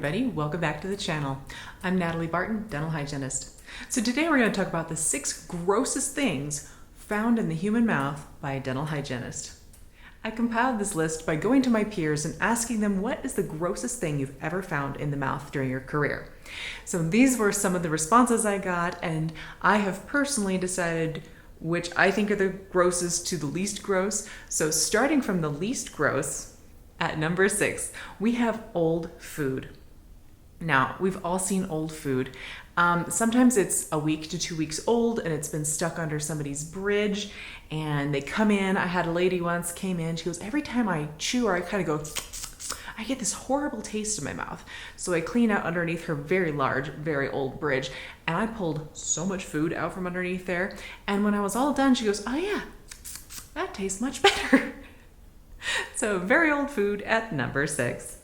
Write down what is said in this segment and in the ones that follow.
everybody, welcome back to the channel. I'm Natalie Barton, dental hygienist. So today we're going to talk about the 6 grossest things found in the human mouth by a dental hygienist. I compiled this list by going to my peers and asking them what is the grossest thing you've ever found in the mouth during your career. So these were some of the responses I got, and I have personally decided which I think are the grossest to the least gross. So starting from the least gross, at number 6, we have old food. Now, we've all seen old food. Sometimes it's a week to 2 weeks old and it's been stuck under somebody's bridge and they come in. I had a lady once came in, she goes, every time I chew or I kind of go, I get this horrible taste in my mouth. So I clean out underneath her very large, very old bridge, and I pulled so much food out from underneath there. And when I was all done, she goes, oh yeah, that tastes much better. So very old food at number 6.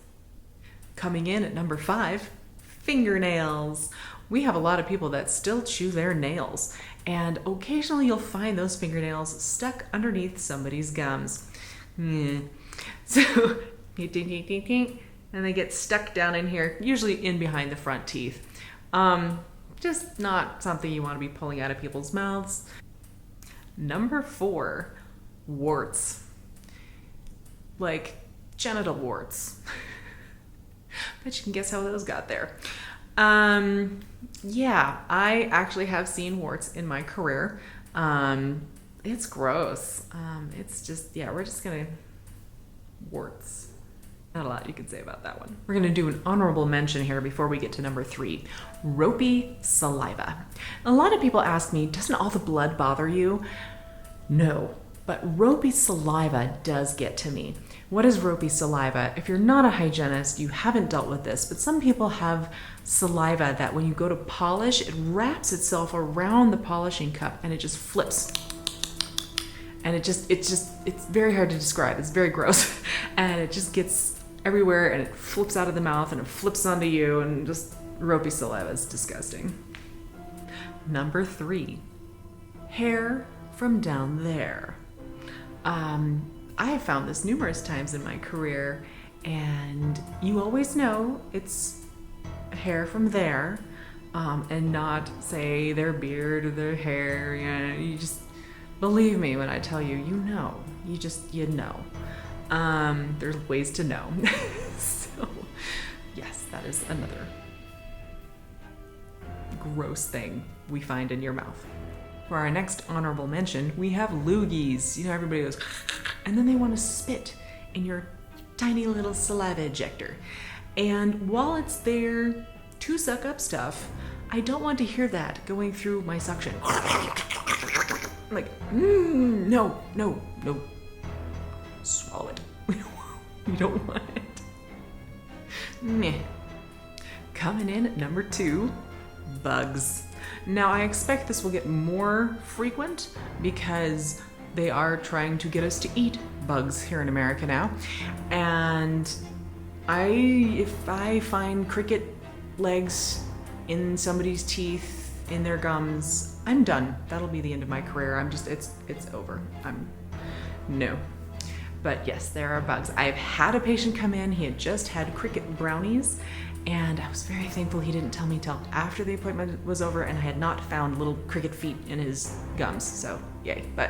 Coming in at number 5, fingernails. We have a lot of people that still chew their nails, and occasionally you'll find those fingernails stuck underneath somebody's gums. So, and they get stuck down in here, usually in behind the front teeth. Just not something you want to be pulling out of people's mouths. Number 4, warts. Like genital warts. Bet you can guess how those got there. Yeah, I actually have seen warts in my career. It's gross. It's just, yeah, we're just gonna, warts. Not a lot you can say about that one. We're gonna do an honorable mention here before we get to number 3, ropey saliva. A lot of people ask me, doesn't all the blood bother you? No. But ropey saliva does get to me. What is ropey saliva? If you're not a hygienist, you haven't dealt with this, but some people have saliva that when you go to polish, it wraps itself around the polishing cup and it just flips. And it's very hard to describe. It's very gross. And it just gets everywhere and it flips out of the mouth and it flips onto you, and just ropey saliva is disgusting. Number 3, hair from down there. I have found this numerous times in my career, and you always know it's hair from there, and not say their beard or their hair. You just believe me when I tell you, you know. You know. There's ways to know. So, yes, that is another gross thing we find in your mouth. For our next honorable mention, we have loogies. You know, everybody goes, and then they want to spit in your tiny little saliva ejector. And while it's there to suck up stuff, I don't want to hear that going through my suction. Like, no. Swallow it. You don't want it. Meh. Coming in at number 2, bugs. Now, I expect this will get more frequent because they are trying to get us to eat bugs here in America now. And if I find cricket legs in somebody's teeth, in their gums, I'm done. That'll be the end of my career. It's over. No. But yes, there are bugs. I've had a patient come in, he had just had cricket brownies, and I was very thankful he didn't tell me till after the appointment was over and I had not found little cricket feet in his gums, so yay. But,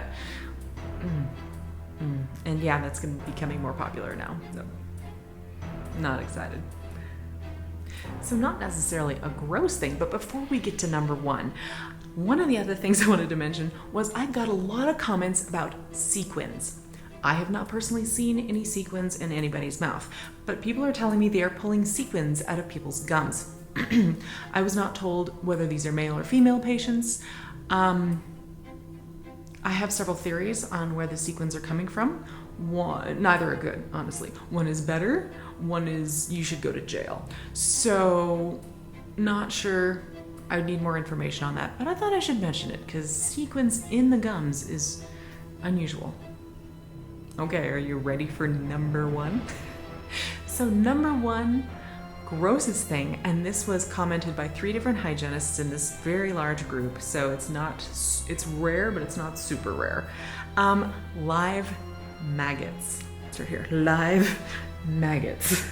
and yeah, that's going to be becoming more popular now, so not excited. So not necessarily a gross thing, but before we get to number 1, one of the other things I wanted to mention was I got a lot of comments about sequins. I have not personally seen any sequins in anybody's mouth, but people are telling me they are pulling sequins out of people's gums. I was not told whether these are male or female patients. I have several theories on where the sequins are coming from. Neither are good, honestly. One is better, one is you should go to jail. So, not sure. I would need more information on that, but I thought I should mention it because sequins in the gums is unusual. Okay, are you ready for number 1? So number 1, grossest thing, and this was commented by 3 different hygienists in this very large group, so it's rare, but it's not super rare. Live maggots. So here, live maggots.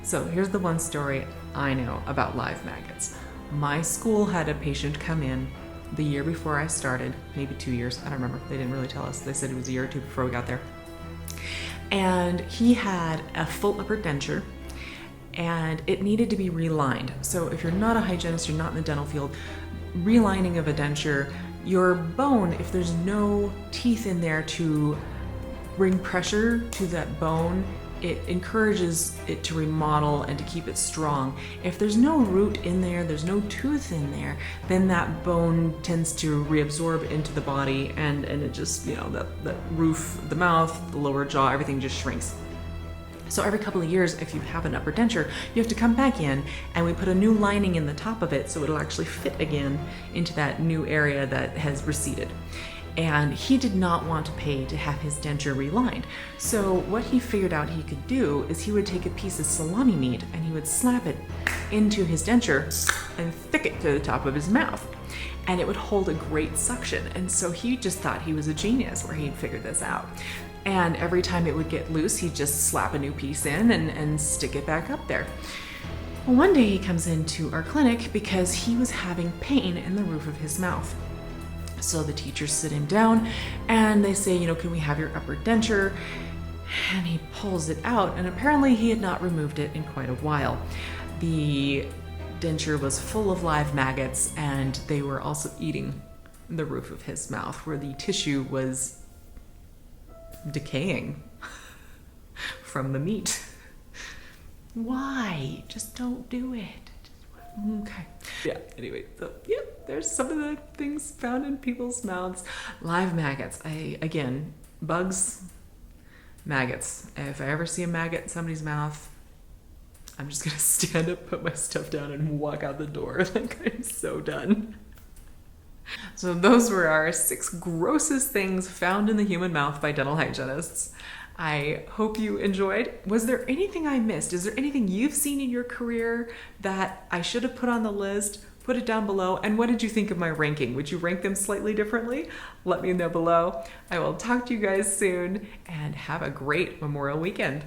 So here's the one story I know about live maggots. My school had a patient come in the year before I started, maybe 2 years, I don't remember. They didn't really tell us. They said it was a year or two before we got there. And he had a full upper denture and it needed to be relined. So if you're not a hygienist, you're not in the dental field, relining of a denture, your bone, if there's no teeth in there to bring pressure to that bone, it encourages it to remodel and to keep it strong. If there's no root in there, there's no tooth in there, then that bone tends to reabsorb into the body and it just, that roof, the mouth, the lower jaw, everything just shrinks. So every couple of years, if you have an upper denture, you have to come back in and we put a new lining in the top of it so it'll actually fit again into that new area that has receded. And he did not want to pay to have his denture relined. So what he figured out he could do is he would take a piece of salami meat and he would slap it into his denture and stick it to the top of his mouth. And it would hold a great suction. And so he just thought he was a genius where he'd figured this out. And every time it would get loose, he'd just slap a new piece in and stick it back up there. Well, one day he comes into our clinic because he was having pain in the roof of his mouth. So the teachers sit him down and they say, can we have your upper denture? And he pulls it out, and apparently he had not removed it in quite a while. The denture was full of live maggots and they were also eating the roof of his mouth where the tissue was decaying from the meat. Why? Just don't do it. Okay. Yeah, anyway, so there's some of the things found in people's mouths. Live maggots. Bugs, maggots. If I ever see a maggot in somebody's mouth, I'm just gonna stand up, put my stuff down, and walk out the door. Like, I'm so done. So those were our 6 grossest things found in the human mouth by dental hygienists. I hope you enjoyed. Was there anything I missed? Is there anything you've seen in your career that I should have put on the list? Put it down below. And what did you think of my ranking? Would you rank them slightly differently? Let me know below. I will talk to you guys soon and have a great Memorial weekend.